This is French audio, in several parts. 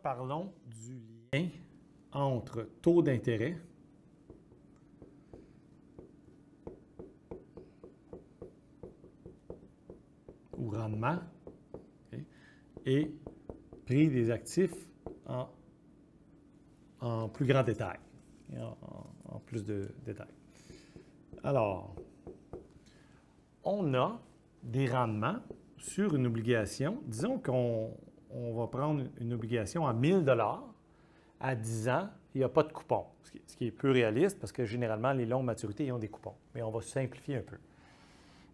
parlons du lien entre taux d'intérêt ou rendement et prix des actifs en plus grand détail, en plus de détails. Alors, on a des rendements sur une obligation. Disons qu'on va prendre une obligation à 1 000 $ à 10 ans, il n'y a pas de coupon, ce qui est peu réaliste parce que généralement, les longues maturités ils ont des coupons. Mais on va simplifier un peu.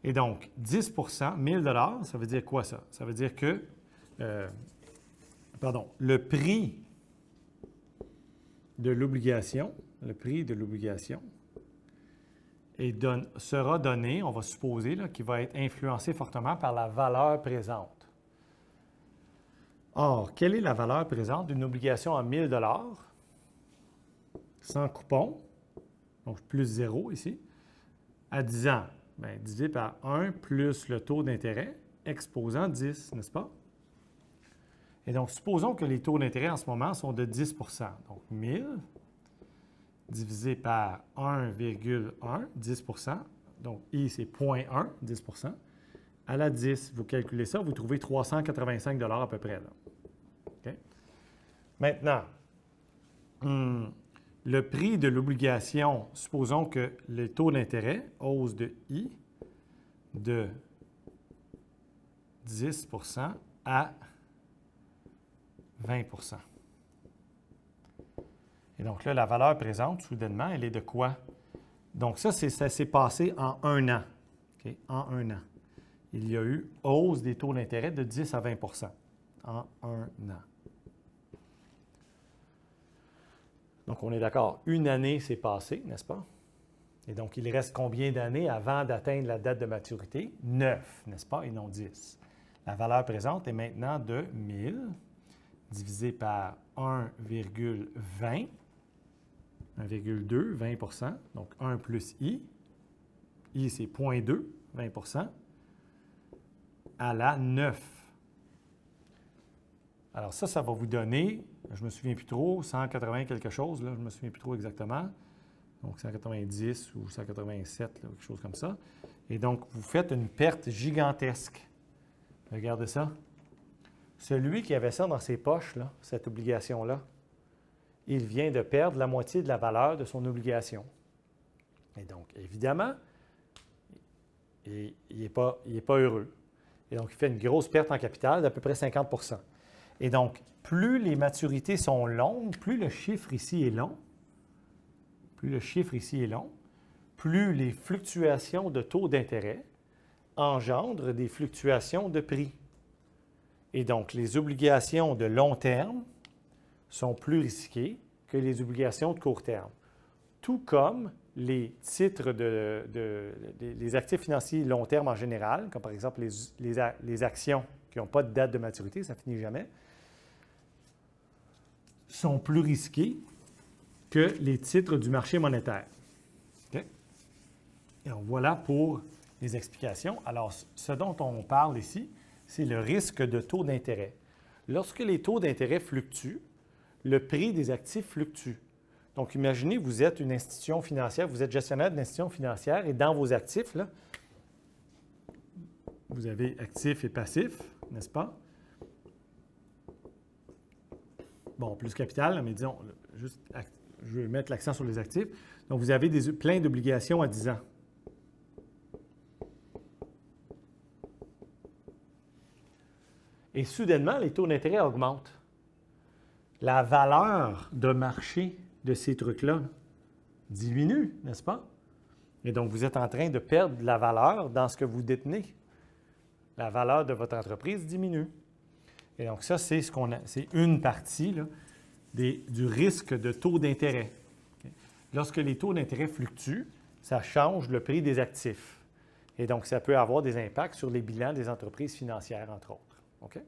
Et donc, 10 % 1 000 $, ça veut dire quoi ça? Ça veut dire que, le prix de l'obligation, sera donné, on va supposer, qu'il va être influencé fortement par la valeur présente. Or, quelle est la valeur présente d'une obligation à 1 000 $ sans coupon, donc plus 0 ici, à 10 ans? Bien, divisé par 1 plus le taux d'intérêt exposant 10, n'est-ce pas? Et donc, supposons que les taux d'intérêt en ce moment sont de 10 %. Donc, 1000 divisé par 1,1, 10 %. Donc, I, c'est 0,1, 10 %. À la 10, vous calculez ça, vous trouvez 385 $ à peu près. Là. Okay? Maintenant, le prix de l'obligation, supposons que le taux d'intérêt, hausse de I, de 10 % à 20 %. Et donc là, la valeur présente, soudainement, elle est de quoi? Donc ça s'est passé en 1 an. Okay? En 1 an. Il y a eu hausse des taux d'intérêt de 10 à 20 % en 1 an. Donc, on est d'accord, une année s'est passée, n'est-ce pas? Et donc, il reste combien d'années avant d'atteindre la date de maturité? 9, n'est-ce pas, et non 10. La valeur présente est maintenant de 1000 divisé par 1,20, 1,2, 20 %, donc 1 plus I. I, c'est 0,2, 20 % à la 9. Alors ça va vous donner, je ne me souviens plus trop, 180 quelque chose, là, je ne me souviens plus trop exactement. Donc 190 ou 187, là, quelque chose comme ça. Et donc, vous faites une perte gigantesque. Regardez ça. Celui qui avait ça dans ses poches, là, cette obligation-là, il vient de perdre la moitié de la valeur de son obligation. Et donc, évidemment, il n'est pas heureux. Et donc, il fait une grosse perte en capital d'à peu près 50 %. Et donc, plus les maturités sont longues, plus le chiffre ici est long, plus les fluctuations de taux d'intérêt engendrent des fluctuations de prix. Et donc, les obligations de long terme sont plus risquées que les obligations de court terme. Tout comme les titres les actifs financiers long terme en général, comme par exemple les actions qui n'ont pas de date de maturité, ça ne finit jamais, sont plus risqués que les titres du marché monétaire. Okay? Et donc, voilà pour les explications. Alors, ce dont on parle ici, c'est le risque de taux d'intérêt. Lorsque les taux d'intérêt fluctuent, le prix des actifs fluctue. Donc, imaginez, vous êtes une institution financière, vous êtes gestionnaire d'une institution financière et dans vos actifs, là, vous avez actifs et passifs, n'est-ce pas? Bon, plus capital, mais disons, juste, je vais mettre l'accent sur les actifs. Donc, vous avez plein d'obligations à 10 ans. Et soudainement, les taux d'intérêt augmentent. La valeur de marché de ces trucs-là diminue, n'est-ce pas? Et donc, vous êtes en train de perdre de la valeur dans ce que vous détenez. La valeur de votre entreprise diminue. Et donc, ça, c'est une partie là, du risque de taux d'intérêt. Okay? Lorsque les taux d'intérêt fluctuent, ça change le prix des actifs. Et donc, ça peut avoir des impacts sur les bilans des entreprises financières, entre autres. OK?